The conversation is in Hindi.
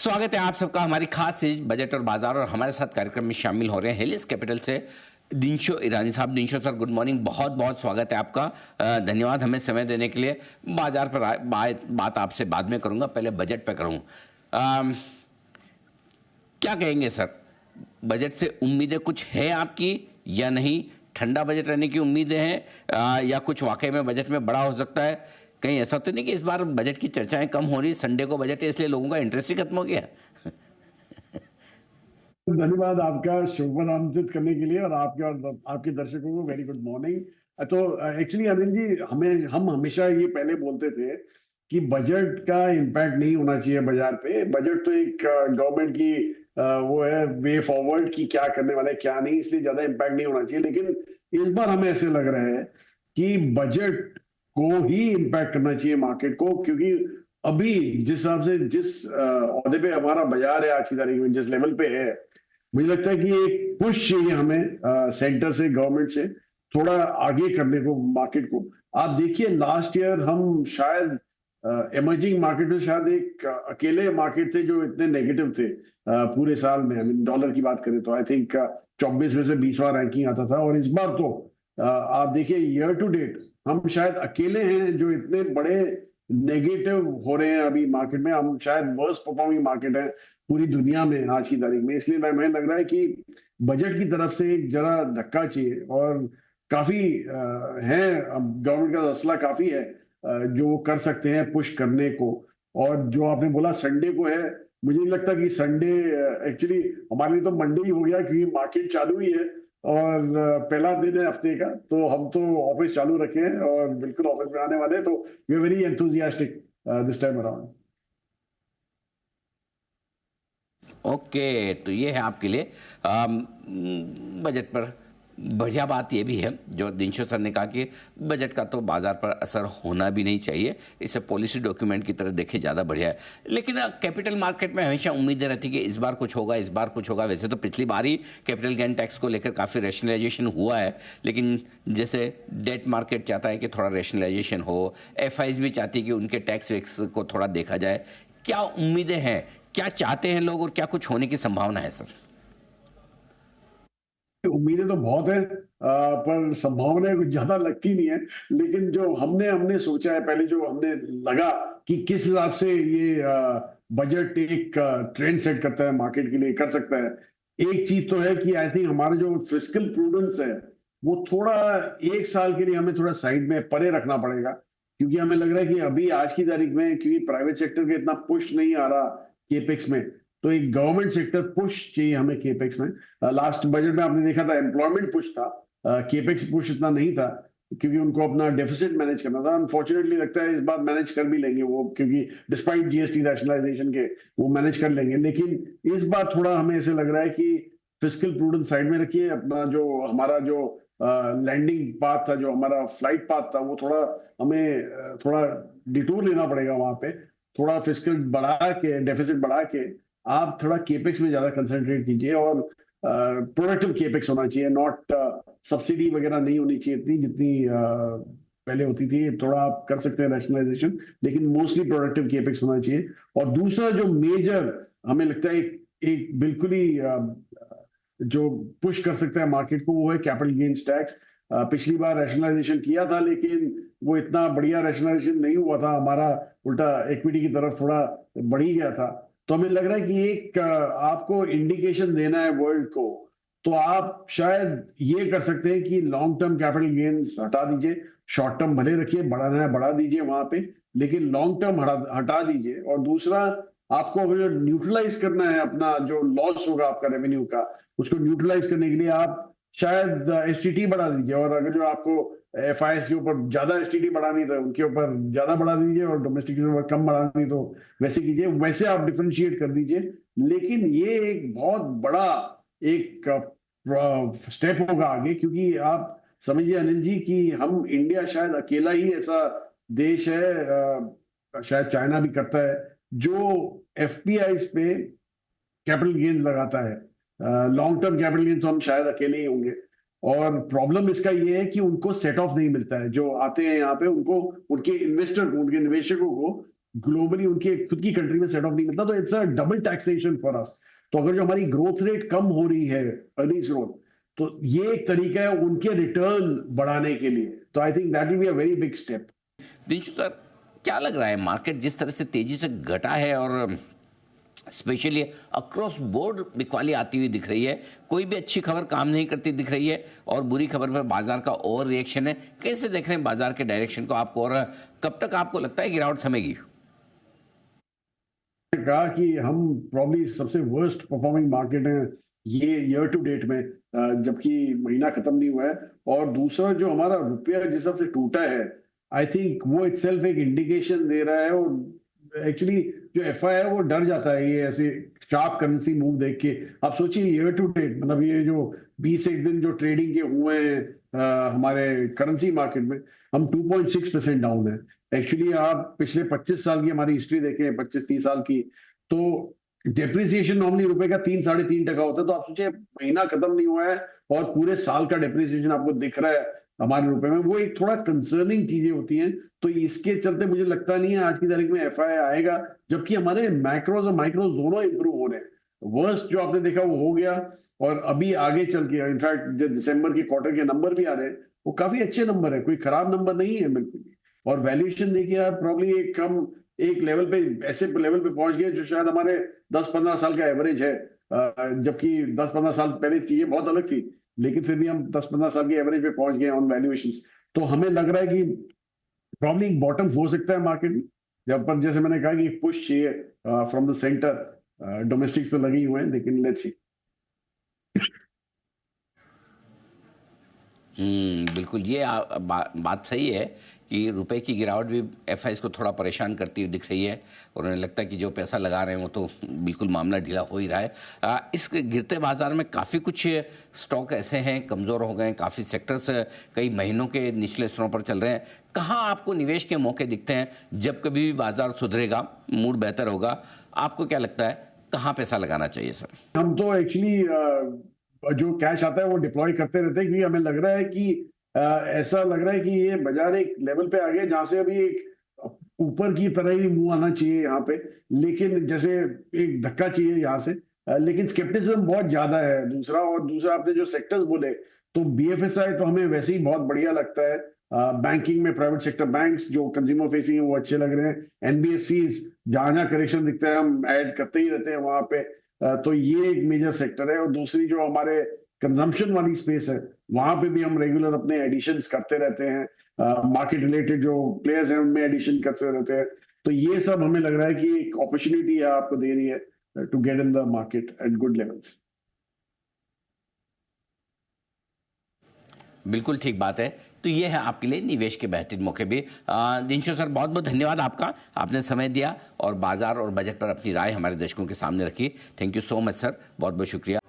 स्वागत है आप सबका हमारी खास सीरीज बजट और बाजार और हमारे साथ कार्यक्रम में शामिल हो रहे हैं हेलिस कैपिटल से दिनशो ईरानी साहब। दिनशो सर, गुड मॉर्निंग, बहुत बहुत स्वागत है आपका। धन्यवाद हमें समय देने के लिए। बाजार पर बात आपसे बाद में करूंगा, पहले बजट पे करूँ। क्या कहेंगे सर, बजट से उम्मीदें कुछ है आपकी या नहीं? ठंडा बजट रहने की उम्मीदें हैं या कुछ वाकई में बजट में बड़ा हो सकता है? कहीं ऐसा तो नहीं कि इस बार बजट की चर्चाएं कम हो रही, संडे को बजट है इसलिए लोगों का इंटरेस्ट ही खत्म हो गया? धन्यवाद आपका शुभ नामांकित करने के लिए और आपके दर्शकों को वेरी गुड मॉर्निंग। तो एक्चुअली अनिल जी, हम हमेशा ये पहले बोलते थे कि बजट का इम्पैक्ट नहीं होना चाहिए बाजार पे। बजट तो एक गवर्नमेंट की वो है वे फॉरवर्ड की क्या करने वाले क्या नहीं, इसलिए ज्यादा इम्पैक्ट नहीं होना चाहिए। लेकिन इस बार हमें ऐसे लग रहा है कि बजट को ही इम्पैक्ट करना चाहिए मार्केट को, क्योंकि अभी जिस हिसाब से जिस ओहदे पे हमारा बाजार है आज की तारीख में, जिस लेवल पे है, मुझे लगता है कि एक पुश चाहिए हमें सेंटर से, गवर्नमेंट से थोड़ा आगे करने को मार्केट को। आप देखिए लास्ट ईयर हम शायद इमर्जिंग मार्केट में शायद एक अकेले मार्केट थे जो इतने नेगेटिव थे पूरे साल में। आई मीन डॉलर की बात करें तो आई थिंक 24 में से 20वां रैंकिंग आता था। और इस बार तो आप देखिए ईयर टू डेट हम शायद अकेले हैं जो इतने बड़े नेगेटिव हो रहे हैं अभी मार्केट में। हम शायद वर्स्ट परफॉर्मिंग मार्केट है पूरी दुनिया में आज की तारीख में। इसलिए हमें लग रहा है कि बजट की तरफ से एक जरा धक्का चाहिए। और काफी है, गवर्नमेंट का हौसला काफी है जो कर सकते हैं पुश करने को। और जो आपने बोला संडे को है, मुझे नहीं लगता कि संडे एक्चुअली हमारे लिए तो मंडे ही हो गया, क्योंकि मार्केट चालू ही है और पहला दिन है हफ्ते का। तो हम तो ऑफिस चालू रखे हैं और बिल्कुल ऑफिस में आने वाले हैं, तो we are very enthusiastic this time around. Okay, तो ये है आपके लिए बजट पर। बढ़िया बात ये भी है जो दिनशो सर ने कहा कि बजट का तो बाजार पर असर होना भी नहीं चाहिए, इसे पॉलिसी डॉक्यूमेंट की तरह देखे ज़्यादा बढ़िया है। लेकिन कैपिटल मार्केट में हमेशा उम्मीदें रहती कि इस बार कुछ होगा, इस बार कुछ होगा। वैसे तो पिछली बार ही कैपिटल गेन टैक्स को लेकर काफ़ी रैशनलाइजेशन हुआ है, लेकिन जैसे डेट मार्केट चाहता है कि थोड़ा रैशनलाइजेशन हो, एफआईज भी चाहती है कि उनके टैक्स वैक्स को थोड़ा देखा जाए। क्या उम्मीदें हैं, क्या चाहते हैं लोग और क्या कुछ होने की संभावना है सर? उम्मीदें तो बहुत है पर संभावनाएं कुछ ज्यादा लगती नहीं है। लेकिन जो हमने हमने सोचा है पहले, जो हमने लगा कि किस हिसाब से ये बजट एक ट्रेंड सेट करता है मार्केट के लिए, कर सकता है। एक चीज तो है कि आई थिंक हमारा जो फिस्कल प्रूडेंस है वो थोड़ा एक साल के लिए हमें थोड़ा साइड में परे रखना पड़ेगा। क्योंकि हमें लग रहा है कि अभी आज की तारीख में, क्योंकि प्राइवेट सेक्टर का इतना पुश नहीं आ रहा केपेक्स में, तो एक गवर्नमेंट सेक्टर पुश चाहिए हमें केपेक्स में। लास्ट बजट में आपने देखा था एम्प्लॉयमेंट पुश था, केपेक्स पुश इतना नहीं था, क्योंकि उनको अपना डेफिसिट मैनेज करना था। अनफॉर्चुनेटली लगता है इस बार मैनेज कर भी लेंगे वो, क्योंकि डिस्पाइट जीएसटी रैशनलाइजेशन के वो मैनेज कर लेंगे। लेकिन इस बार थोड़ा हमें ऐसे लग रहा है कि फिस्कल प्रूडेंस साइड में रखिए। अपना जो हमारा जो लैंडिंग पाथ था, जो हमारा फ्लाइट पाथ था, वो थोड़ा हमें थोड़ा डिटूर लेना पड़ेगा वहां पे। थोड़ा फिस्कल बढ़ा के, डेफिसिट बढ़ा के आप थोड़ा केपेक्स में ज्यादा कंसंट्रेट कीजिए। और प्रोडक्टिव केपेक्स होना चाहिए, नॉट सब्सिडी वगैरह नहीं होनी चाहिए इतनी जितनी पहले होती थी। थोड़ा आप कर सकते हैं रैशनलाइजेशन, लेकिन मोस्टली प्रोडक्टिव केपेक्स होना चाहिए। और दूसरा जो मेजर हमें लगता है एक बिल्कुल ही जो पुश कर सकता है मार्केट को, वो है कैपिटल गेन्स टैक्स। पिछली बार रैशनलाइजेशन किया था लेकिन वो इतना बढ़िया रैशनलाइजेशन नहीं हुआ था, हमारा उल्टा इक्विटी की तरफ थोड़ा बढ़ ही गया था। तो हमें लग रहा है कि एक आपको इंडिकेशन देना है वर्ल्ड को, तो आप शायद ये कर सकते हैं कि लॉन्ग टर्म कैपिटल गेन्स हटा दीजिए, शॉर्ट टर्म भले रखिए, बढ़ाना है बढ़ा दीजिए वहां पे, लेकिन लॉन्ग टर्म हटा दीजिए। और दूसरा, आपको अगर न्यूट्रलाइज करना है अपना जो लॉस होगा आपका रेवेन्यू का, उसको न्यूट्रलाइज करने के लिए आप शायद एसटीटी बढ़ा दीजिए। और अगर जो आपको एफआईएस के ऊपर ज्यादा एसटीटी बढ़ानी तो उनके ऊपर ज्यादा बढ़ा दीजिए, और डोमेस्टिक के ऊपर कम बढ़ानी तो वैसे कीजिए। वैसे आप डिफरेंशिएट कर दीजिए। लेकिन ये एक बहुत बड़ा एक स्टेप होगा आगे, क्योंकि आप समझिए अनिल जी कि हम इंडिया शायद अकेला ही ऐसा देश है, शायद चाइना भी करता है, जो एफपीआई पे कैपिटल गेन लगाता है। लॉन्ग टर्म कैपिटल गेन तो हम शायद अकेले ही होंगे। और प्रॉब्लम इसका ये है कि उनको सेट ऑफ नहीं मिलता है। जो आते हैं यहाँ पे, उनको उनके इन्वेस्टर को, उनके निवेशकों को ग्लोबली उनके खुद की कंट्री में सेट ऑफ नहीं मिलता, तो it's a double taxation for us. तो अगर जो हमारी ग्रोथ रेट कम हो रही है, अर्निंग्स ग्रोथ, तो ये एक तरीका है उनके रिटर्न बढ़ाने के लिए। तो I think that will be a very big step. Dinshu sir, क्या लग रहा है मार्केट जिस तरह से तेजी से घटा है और स्पेशली अक्रॉस बोर्ड बिकवाली आती हुई दिख रही है, कोई भी अच्छी खबर काम नहीं करती दिख रही है और बुरी खबर पर बाजार का ओवर रिएक्शन है, कैसे देख रहे हैं बाजार के डायरेक्शन को आपको और कब तक आपको लगता है गिरावट थमेगी? कहा कि हम प्रॉब्ली सबसे वर्स्ट परफॉर्मिंग मार्केट है ये ईयर टू डेट में, जबकि महीना खत्म नहीं हुआ है। और दूसरा जो हमारा रुपया जिस हिसाब से टूटा है, आई थिंक वो इटसेल्फ एक इंडिकेशन दे रहा है। और एक्चुअली जो एफआई है वो डर जाता है ये ऐसे शार्प करेंसी मूव देख के। आप सोचिए ईयर टू डेट, मतलब ये जो 20 एक दिन जो ट्रेडिंग के हुए हैं हमारे करेंसी मार्केट में, हम 2.6% डाउन है। एक्चुअली आप पिछले 25 साल की हमारी हिस्ट्री देखें, 25-30 साल की, तो डेप्रिसिएशन नॉर्मली रुपए का 3-3.5% होता है। तो आप सोचिए महीना खत्म नहीं हुआ है और पूरे साल का डेप्रिसिएशन आपको दिख रहा है हमारे रुपए में। वो एक थोड़ा कंसर्निंग चीजें होती हैं। तो इसके चलते मुझे लगता नहीं है आज की तारीख में एफआई आएगा, जबकि हमारे मैक्रोज और माइक्रोज दोनों इंप्रूव हो रहे हैं। वर्स्ट जो आपने देखा वो हो गया, और अभी आगे चल के इनफैक्ट जो दिसंबर के क्वार्टर के नंबर भी आ रहे हैं वो काफी अच्छे नंबर है, कोई खराब नंबर नहीं है बिल्कुल भी। और वैल्यूएशन देखिए आप, प्रॉब्ली एक कम एक लेवल पे, ऐसे लेवल पे पहुंच गए जो शायद हमारे 10-15 साल का एवरेज है। जबकि 10-15 साल पहले चीजें बहुत अलग थी, लेकिन फिर भी हम 10-15 साल के एवरेज पे पहुंच गए ऑन वैल्यूएशंस। तो हमें लग रहा है कि प्रॉब्ली एक बॉटम हो सकता है मार्केट में, जब पर जैसे मैंने कहा कि पुश चाहिए फ्रॉम द सेंटर। डोमेस्टिक्स तो लगे हुए हैं, लेकिन लेट्स सी। बिल्कुल ये बात सही है कि रुपए की गिरावट भी एफआईज को थोड़ा परेशान करती हुई दिख रही है और उन्हें लगता है कि जो पैसा लगा रहे हैं वो तो बिल्कुल मामला ढीला हो ही रहा है। इस गिरते बाजार में काफ़ी कुछ स्टॉक ऐसे हैं कमज़ोर हो गए हैं, काफ़ी सेक्टर्स कई महीनों के निचले स्तरों पर चल रहे हैं। कहाँ आपको निवेश के मौके दिखते हैं जब कभी भी बाजार सुधरेगा, मूड बेहतर होगा? आपको क्या लगता है कहाँ पैसा लगाना चाहिए सर? हम तो एक्चुअली जो कैश आता है वो डिप्लॉय करते रहते हैं, क्योंकि हमें लग रहा है कि ऐसा लग रहा है कि ये बाजार एक लेवल पे आ गया जहां से अभी एक ऊपर की तरह ही मुंह आना चाहिए यहाँ पे, लेकिन जैसे एक धक्का चाहिए यहाँ से। लेकिन स्केप्टिसिज्म बहुत ज्यादा है दूसरा। और दूसरा आपने जो सेक्टर्स बोले, तो बीएफएसआई तो हमें वैसे ही बहुत बढ़िया लगता है। बैंकिंग में प्राइवेट सेक्टर बैंक्स जो कंज्यूमर फेसिंग है वो अच्छे लग रहे हैं। एनबीएफसीज जहां जहां करेक्शन दिखता है हम ऐड करते ही रहते हैं वहां पे। तो ये एक मेजर सेक्टर है। और दूसरी जो हमारे कंजम्पशन वाली स्पेस है, वहां पे भी हम रेगुलर अपने एडिशंस करते रहते हैं। मार्केट रिलेटेड जो प्लेयर्स हैं उनमें एडिशन करते रहते हैं। तो ये सब हमें लग रहा है कि एक अपॉर्चुनिटी है आपको दे रही है to get in the market at good levels. बिल्कुल ठीक बात है। तो ये है आपके लिए निवेश के बेहतरीन मौके भी। दिनशु सर, बहुत बहुत धन्यवाद आपका, आपने समय दिया और बाजार और बजट पर अपनी राय हमारे दर्शकों के सामने रखी। Thank you so much sir, बहुत बहुत शुक्रिया।